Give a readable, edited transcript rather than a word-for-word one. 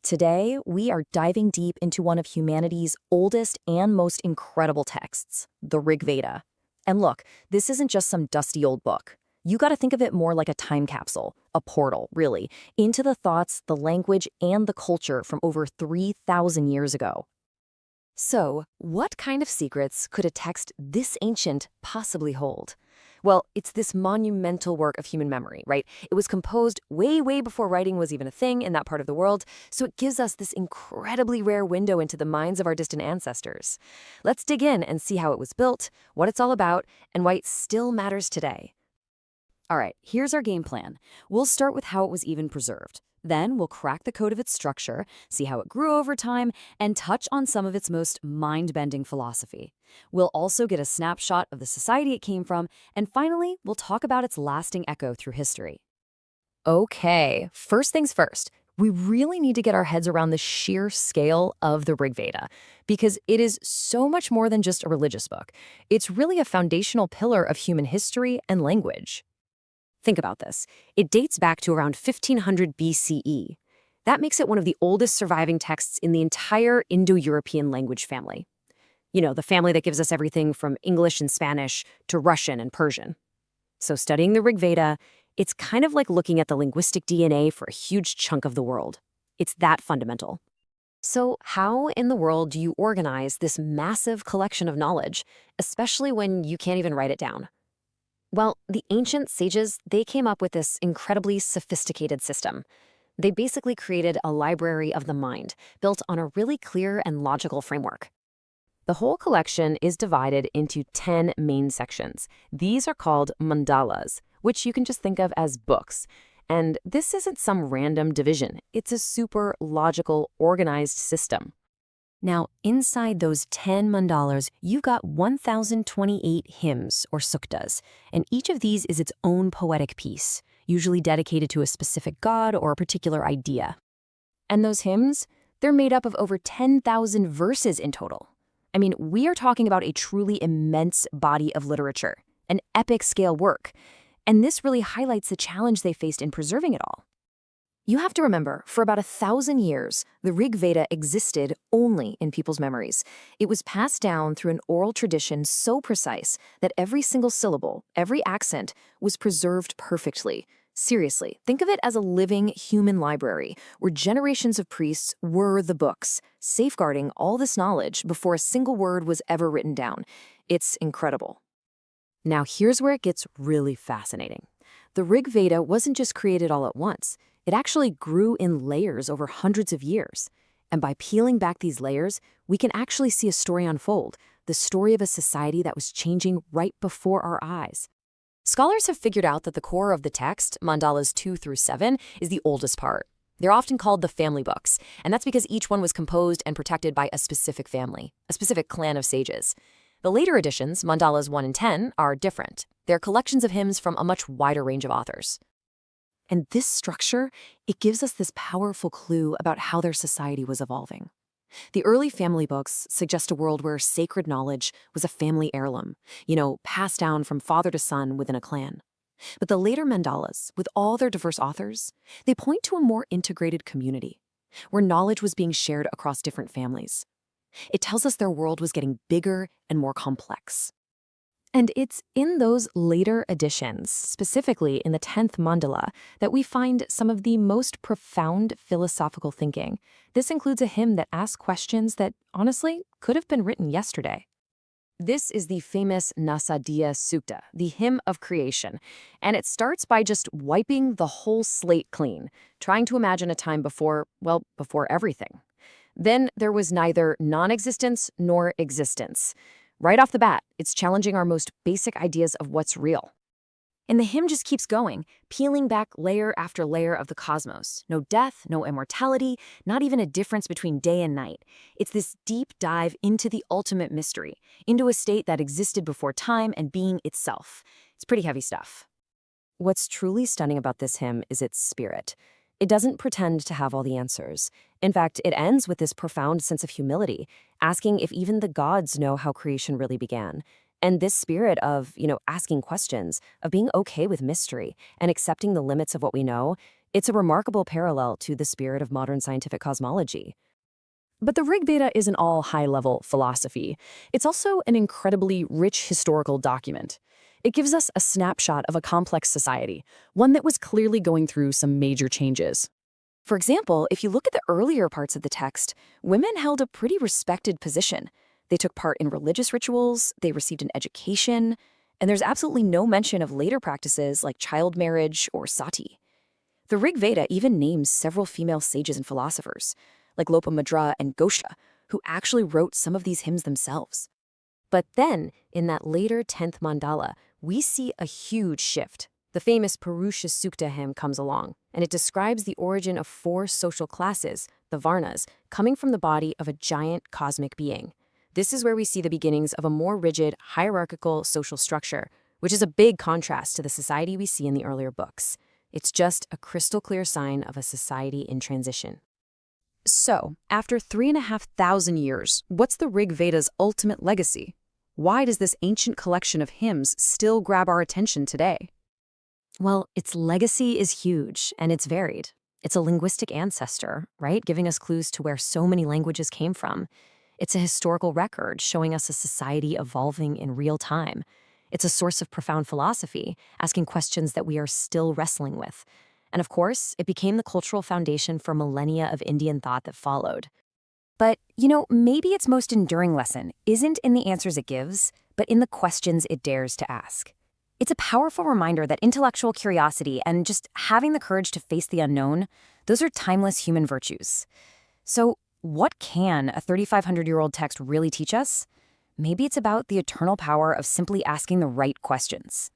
Today, we are diving deep into one of humanity's oldest and most incredible texts, the Rigveda. And look, this isn't just some dusty old book. You gotta think of it more like a time capsule, a portal, really, into the thoughts, the language, and the culture from over 3,000 years ago. So, what kind of secrets could a text this ancient possibly hold? Well, it's this monumental work of human memory, right? It was composed way, way before writing was even a thing in that part of the world, so it gives us this incredibly rare window into the minds of our distant ancestors. Let's dig in and see how it was built, what it's all about, and why it still matters today. All right, here's our game plan. We'll start with how it was even preserved. Then we'll crack the code of its structure, see how it grew over time, and touch on some of its most mind-bending philosophy. We'll also get a snapshot of the society it came from, and finally, we'll talk about its lasting echo through history. Okay, first things first. We really need to get our heads around the sheer scale of the Rigveda, because it is so much more than just a religious book. It's really a foundational pillar of human history and language. Think about this. It dates back to around 1500 BCE. That makes it one of the oldest surviving texts in the entire Indo-European language family. You know, the family that gives us everything from English and Spanish to Russian and Persian. So studying the Rigveda, it's kind of like looking at the linguistic DNA for a huge chunk of the world. It's that fundamental. So how in the world do you organize this massive collection of knowledge, especially when you can't even write it down? Well, the ancient sages, they came up with this incredibly sophisticated system. They basically created a library of the mind, built on a really clear and logical framework. The whole collection is divided into 10 main sections. These are called mandalas, which you can just think of as books. And this isn't some random division. It's a super logical, organized system. Now, inside those 10 mandalas, you've got 1,028 hymns, or suktas, and each of these is its own poetic piece, usually dedicated to a specific god or a particular idea. And those hymns, they're made up of over 10,000 verses in total. I mean, we are talking about a truly immense body of literature, an epic-scale work, and this really highlights the challenge they faced in preserving it all. You have to remember, for about 1,000 years, the Rigveda existed only in people's memories. It was passed down through an oral tradition so precise that every single syllable, every accent, was preserved perfectly. Seriously, think of it as a living human library, where generations of priests were the books, safeguarding all this knowledge before a single word was ever written down. It's incredible. Now here's where it gets really fascinating. The Rigveda wasn't just created all at once. It actually grew in layers over hundreds of years. And by peeling back these layers, we can actually see a story unfold, the story of a society that was changing right before our eyes. Scholars have figured out that the core of the text, mandalas 2 through 7, is the oldest part. They're often called the family books, and that's because each one was composed and protected by a specific family, a specific clan of sages. The later editions, mandalas 1 and 10, are different. They're collections of hymns from a much wider range of authors. And this structure, it gives us this powerful clue about how their society was evolving. The early family books suggest a world where sacred knowledge was a family heirloom, passed down from father to son within a clan. But the later mandalas, with all their diverse authors, they point to a more integrated community, where knowledge was being shared across different families. It tells us their world was getting bigger and more complex. And it's in those later editions, specifically in the 10th mandala, that we find some of the most profound philosophical thinking. This includes a hymn that asks questions that, honestly, could have been written yesterday. This is the famous Nasadiya Sukta, the hymn of creation, and it starts by just wiping the whole slate clean, trying to imagine a time before everything. Then there was neither non-existence nor existence. Right off the bat, it's challenging our most basic ideas of what's real. And the hymn just keeps going, peeling back layer after layer of the cosmos. No death, no immortality, not even a difference between day and night. It's this deep dive into the ultimate mystery, into a state that existed before time and being itself. It's pretty heavy stuff. What's truly stunning about this hymn is its spirit. It doesn't pretend to have all the answers. In fact, it ends with this profound sense of humility, asking if even the gods know how creation really began. And this spirit of, asking questions, of being okay with mystery and accepting the limits of what we know, It's a remarkable parallel to the spirit of modern scientific cosmology. But the Rigveda isn't all high-level philosophy. It's also an incredibly rich historical document. It gives us a snapshot of a complex society, one that was clearly going through some major changes. For example, if you look at the earlier parts of the text, women held a pretty respected position. They took part in religious rituals, they received an education, and there's absolutely no mention of later practices like child marriage or sati. The Rig Veda even names several female sages and philosophers, like Lopamadra and Gosha, who actually wrote some of these hymns themselves. But then, in that later 10th mandala, we see a huge shift. The famous Purusha Sukta hymn comes along, and it describes the origin of 4 social classes, the Varnas, coming from the body of a giant cosmic being. This is where we see the beginnings of a more rigid, hierarchical social structure, which is a big contrast to the society we see in the earlier books. It's just a crystal clear sign of a society in transition. So, after 3,500 years, what's the Rig Veda's ultimate legacy? Why does this ancient collection of hymns still grab our attention today? Well, its legacy is huge, and it's varied. It's a linguistic ancestor, right? Giving us clues to where so many languages came from. It's a historical record showing us a society evolving in real time. It's a source of profound philosophy, asking questions that we are still wrestling with. And of course, it became the cultural foundation for millennia of Indian thought that followed. But, maybe its most enduring lesson isn't in the answers it gives, but in the questions it dares to ask. It's a powerful reminder that intellectual curiosity and just having the courage to face the unknown, those are timeless human virtues. So, what can a 3,500-year-old text really teach us? Maybe it's about the eternal power of simply asking the right questions.